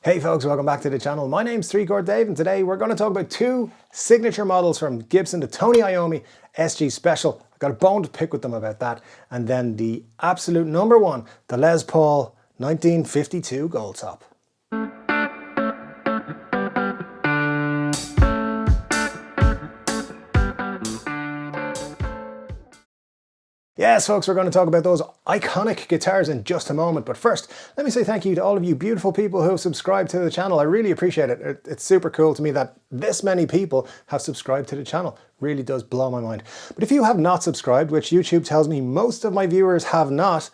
Hey folks, welcome back to the channel. My name's 3-Chord Dave and today we're going to talk about two signature models from Gibson, the Tony Iommi SG Special. I've got a bone to pick with them about that. And then the absolute number one, the Les Paul 1952 Gold Top. Yes, folks, we're going to talk about those iconic guitars in just a moment. But first, let me say thank you to all of you beautiful people who have subscribed to the channel. I really appreciate it. It's super cool to me that this many people have subscribed to the channel. Really does blow my mind. But if you have not subscribed, which YouTube tells me most of my viewers have not,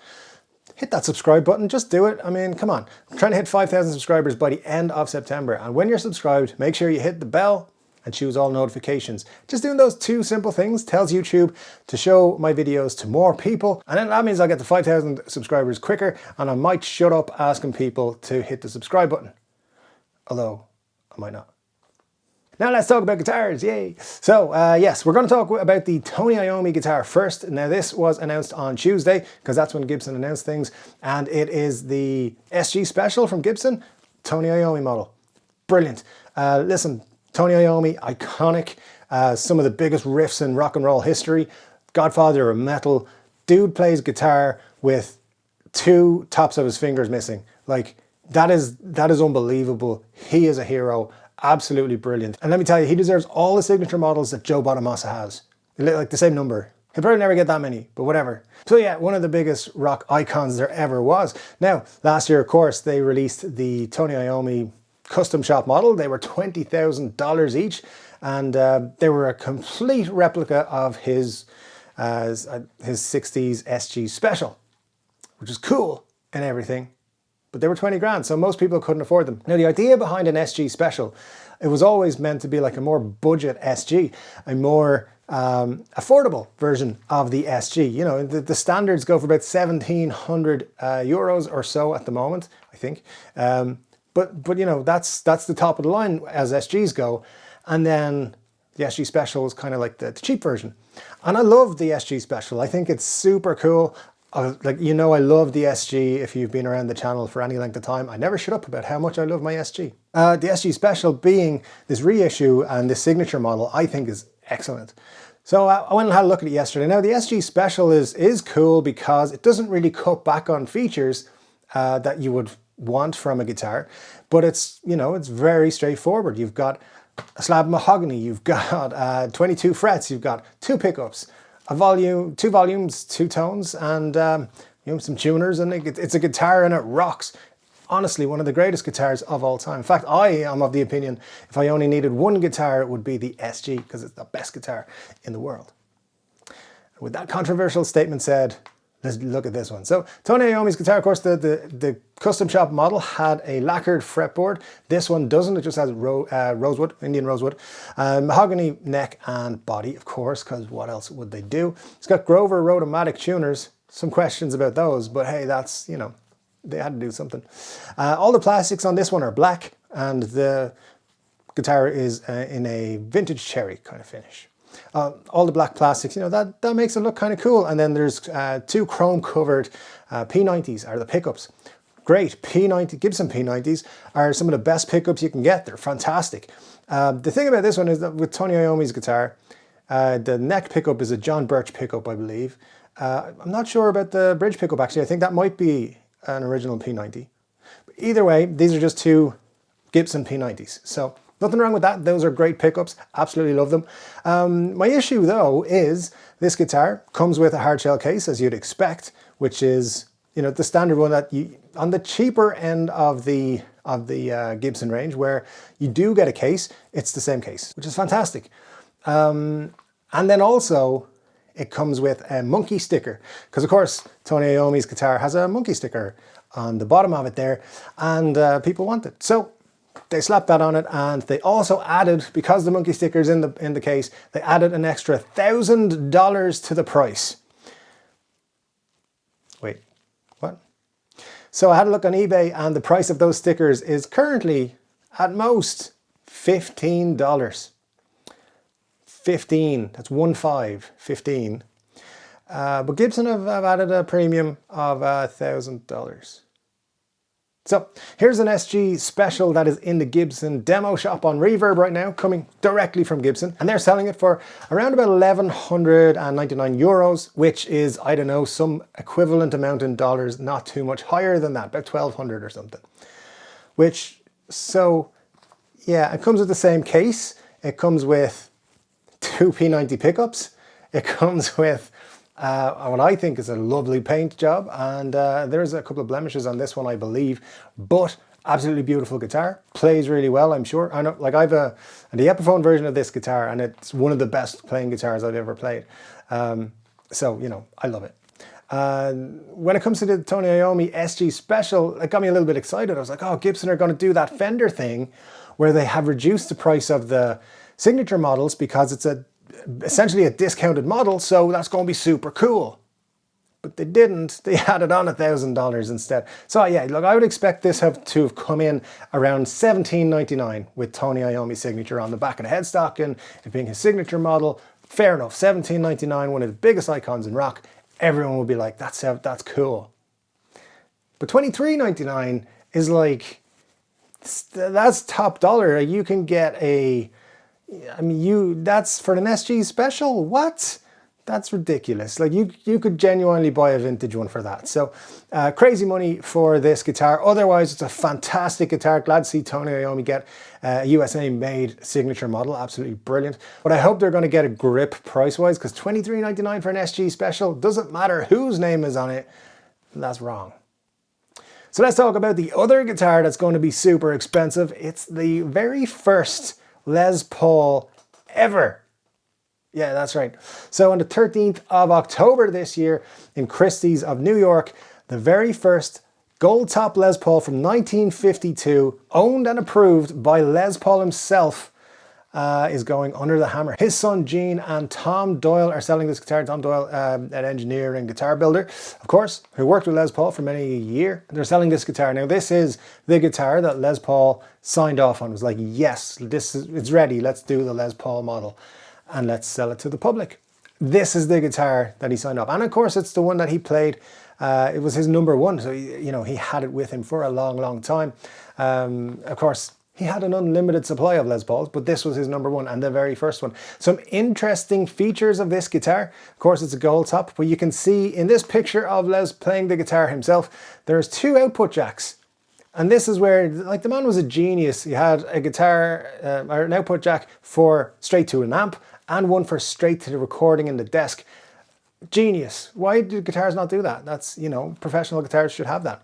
hit that subscribe button, just do it. I mean, come on. I'm trying to hit 5,000 subscribers by the end of September. And when you're subscribed, make sure you hit the bell and choose all notifications. Just doing those two simple things tells YouTube to show my videos to more people. And then that means I'll get to 5,000 subscribers quicker and I might shut up asking people to hit the subscribe button. Although, I might not. Now let's talk about guitars, yay! So yes, we're going to talk about the Tony Iommi guitar first. Now this was announced on Tuesday because that's when Gibson announced things. And it is the SG Special from Gibson, Tony Iommi model. Brilliant. Listen, Tony Iommi, iconic, some of the biggest riffs in rock and roll history, godfather of metal. Dude plays guitar with two tops of his fingers missing. Like, that is unbelievable. He is a hero, absolutely brilliant. And let me tell you, he deserves all the signature models that Joe Bonamassa has. Like the same number. He'll probably never get that many, but whatever. So yeah, one of the biggest rock icons there ever was. Now, last year, of course, they released the Tony Iommi custom shop model. They were $20,000 each, and they were a complete replica of his 60s SG Special, which is cool and everything, but they were 20 grand, so most people couldn't afford them. Now, the idea behind an SG Special, it was always meant to be like a more budget SG, a more affordable version of the SG. You know, the standards go for about 1,700 euros or so at the moment, I think. But you know, that's the top of the line as SGs go. And then the SG Special is kind of like the cheap version. And I love the SG Special. I think it's super cool. Like, you know, I love the SG. If you've been around the channel for any length of time, I never shut up about how much I love my SG. The SG Special being this reissue and this signature model, I think is excellent. So I went and had a look at it yesterday. Now, the SG Special is cool because it doesn't really cut back on features that you would want from a guitar, but it's, you know, it's very straightforward. You've got a slab mahogany, you've got 22 frets, you've got two pickups, a volume, two volumes, two tones, and you know, some tuners, and it's a guitar and it rocks. Honestly, one of the greatest guitars of all time. In fact, I am of the opinion if I only needed one guitar, it would be the SG, because it's the best guitar in the world. With that controversial statement said, let's look at this one. So Tony Iommi's guitar, of course, the custom shop model had a lacquered fretboard. This one doesn't, it just has rosewood, Indian rosewood. Mahogany neck and body, of course, because what else would they do? It's got Grover Rotomatic tuners. Some questions about those, but hey, that's, you know, they had to do something. All the plastics on this one are black, and the guitar is in a vintage cherry kind of finish. All the black plastics, you know, that makes it look kind of cool. And then there's two chrome covered P90s are the pickups. Great, Gibson P90s are some of the best pickups you can get. They're fantastic. The thing about this one is that with Tony Iommi's guitar, the neck pickup is a John Birch pickup, I believe. I'm not sure about the bridge pickup actually. I think that might be an original P90. But either way, these are just two Gibson P90s. So nothing wrong with that. Those are great pickups. Absolutely love them. My issue though is this guitar comes with a hard shell case, as you'd expect, which is, you know, the standard one that you, on the cheaper end of the Gibson range, where you do get a case, it's the same case, which is fantastic. And then also it comes with a monkey sticker, because of course Tony Iommi's guitar has a monkey sticker on the bottom of it there, and people want it. So they slapped that on it, and they also added, because the monkey sticker's in the case, they added an extra $1,000 to the price. Wait, what? So I had a look on eBay, and the price of those stickers is currently at most $15. 15, that's 15. But Gibson have added a premium of $1,000. So here's an SG Special that is in the Gibson demo shop on Reverb right now, coming directly from Gibson. And they're selling it for around about 1,199 euros, which is, I don't know, some equivalent amount in dollars, not too much higher than that, about 1,200 or something. Which, so yeah, it comes with the same case. It comes with two P90 pickups. It comes with what I think is a lovely paint job, and there's a couple of blemishes on this one, I believe, but absolutely beautiful guitar. Plays really well, I'm sure. I know, like, I've the Epiphone version of this guitar, and it's one of the best playing guitars I've ever played. So, you know, I love it. When it comes to the Tony Iommi SG Special, it got me a little bit excited. I was like, oh, Gibson are going to do that Fender thing where they have reduced the price of the signature models because it's essentially a discounted model, so that's going to be super cool. But they didn't. They added on $1,000 instead. So yeah, look, I would expect this to have come in around $17.99 with Tony Iommi signature on the back of the headstock, and it being his signature model. Fair enough, $17.99, one of the biggest icons in rock. Everyone will be like, that's cool. But $23.99 is like, that's top dollar. You can get that's for an SG Special? What? That's ridiculous. Like, you could genuinely buy a vintage one for that. So crazy money for this guitar. Otherwise, it's a fantastic guitar. Glad to see Tony Iommi get a USA made signature model. Absolutely brilliant. But I hope they're going to get a grip price wise, because $23.99 for an SG Special, doesn't matter whose name is on it. That's wrong. So let's talk about the other guitar that's going to be super expensive. It's the very first Les Paul ever. Yeah, that's right. So on the 13th of October this year in Christie's of New York, the very first gold top Les Paul from 1952, owned and approved by Les Paul himself, is going under the hammer. His son Gene and Tom Doyle are selling this guitar. Tom Doyle, an engineer and guitar builder, of course, who worked with Les Paul for many a year. They're selling this guitar. Now, this is the guitar that Les Paul signed off on. It was like, yes, it's ready. Let's do the Les Paul model and let's sell it to the public. This is the guitar that he signed off. And of course, it's the one that he played. It was his number one. So, you know, he had it with him for a long, long time. Of course, he had an unlimited supply of Les Pauls, but this was his number one and the very first one. Some interesting features of this guitar. Of course, it's a gold top, but you can see in this picture of Les playing the guitar himself, there's two output jacks. And this is where, like, the man was a genius. He had a guitar, or an output jack for straight to an amp, and one for straight to the recording in the desk. Genius. Why do guitars not do that? That's, you know, professional guitars should have that.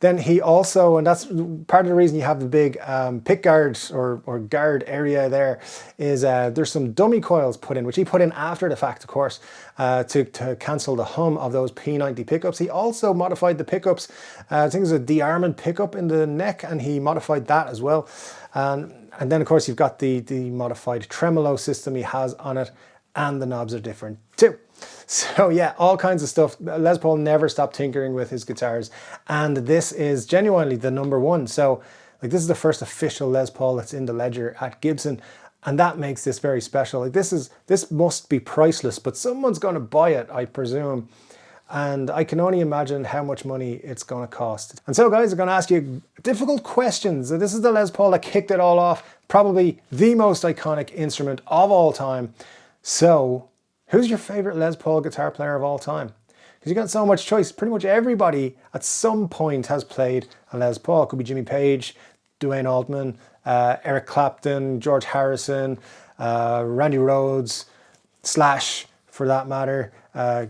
Then he also, and that's part of the reason you have the big pick guard or guard area there, is there's some dummy coils put in, which he put in after the fact, of course, to cancel the hum of those P90 pickups. He also modified the pickups. I think there's a de-arming pickup in the neck, and he modified that as well. And then, of course, you've got the modified tremolo system he has on it, and the knobs are different too. So yeah, all kinds of stuff. Les Paul never stopped tinkering with his guitars, and this is genuinely the number one. So, like, this is the first official Les Paul that's in the ledger at Gibson, and that makes this very special. Like, this must be priceless, but someone's going to buy it, I presume. And I can only imagine how much money it's going to cost. And so, guys, I'm going to ask you difficult questions. This is the Les Paul that kicked it all off, probably the most iconic instrument of all time. So, who's your favorite Les Paul guitar player of all time? Because you got so much choice. Pretty much everybody at some point has played a Les Paul. It could be Jimmy Page, Duane Altman, Eric Clapton, George Harrison, Randy Rhoads, Slash, for that matter.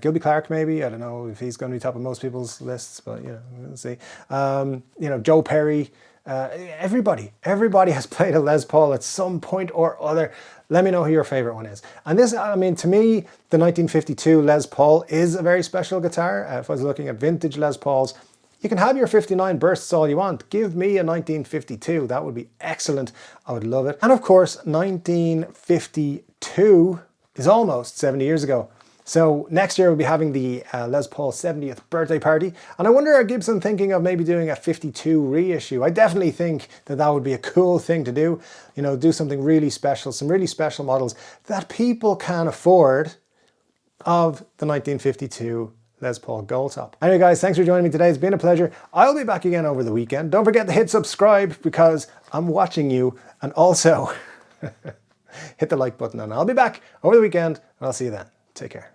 Gilby Clarke, maybe. I don't know if he's going to be top of most people's lists, but, you know, we'll see. You know, Joe Perry. Everybody has played a Les Paul at some point or other. Let me know who your favorite one is. And this, I mean, to me, the 1952 Les Paul is a very special guitar. If I was looking at vintage Les Pauls, you can have your 59 bursts all you want. Give me a 1952. That would be excellent. I would love it. And of course, 1952 is almost 70 years ago. So next year we'll be having the Les Paul 70th birthday party. And I wonder, are Gibson thinking of maybe doing a 52 reissue? I definitely think that would be a cool thing to do. You know, do something really special, some really special models that people can afford of the 1952 Les Paul Gold Top. Anyway guys, thanks for joining me today. It's been a pleasure. I'll be back again over the weekend. Don't forget to hit subscribe because I'm watching you, and also hit the like button, and I'll be back over the weekend and I'll see you then. Take care.